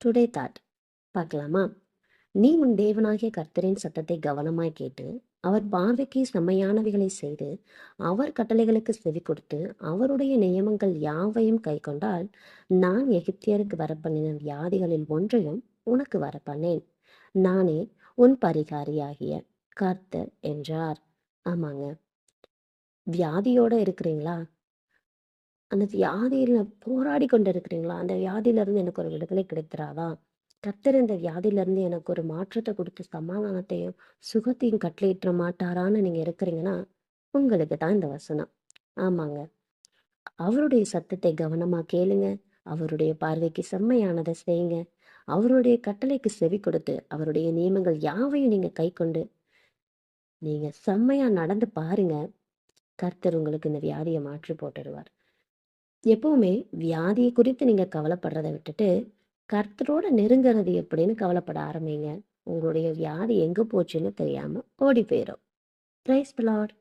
Today thought பார்க்கலாமா? நீ உன் தேவனாகிய கர்த்தரின் சத்தத்தை கவனமாய் கேட்டு அவர் பார்வைக்கு செம்மையானவைகளை செய்து அவர் கட்டளைகளுக்கு செவி கொடுத்து அவருடைய நியமங்கள் யாவையும் கை கொண்டால் நான் எகிப்தியருக்கு வரப்பண்ணின வியாதிகளில் ஒன்றையும் உனக்கு வரப்பண்ணேன். நானே உன் பரிகாரியாகிய கர்த்தர் என்றார். ஆமாங்க, வியாதியோட இருக்கிறீங்களா? அந்த வியாதியில போராடி கொண்டு இருக்கிறீங்களா? அந்த வியாதியில இருந்து எனக்கு ஒரு விடுதலை கிடைத்திராதா? கர்த்தர் இந்த வியாதியில இருந்து எனக்கு ஒரு மாற்றத்தை கொடுத்து சமாதானத்தையும் சுகத்தையும் கட்டளையிட மாட்டாரான்னு நீங்க இருக்கிறீங்கன்னா உங்களுக்கு தான் இந்த வசனம். ஆமாங்க, அவருடைய சத்தத்தை கவனமா கேளுங்க. அவருடைய பார்வைக்கு செம்மையானதை செய்யுங்க. அவருடைய கட்டளைக்கு செவி கொடுத்து அவருடைய நியமங்கள் யாவையும் நீங்க கை கொண்டு நீங்க செம்மையா நடந்து பாருங்க. கர்த்தர் உங்களுக்கு இந்த வியாதியை மாற்றி போட்டுடுவார். எப்பவுமே வியாதியை குறித்து நீங்க கவலைப்படுறதை விட்டுட்டு கர்த்தரோட நெருங்கிறது எப்படின்னு கவலைப்பட ஆரம்பிங்க. உங்களுடைய வியாதி எங்க போச்சுன்னு தெரியாம ஓடி போயிடும். Praise the Lord.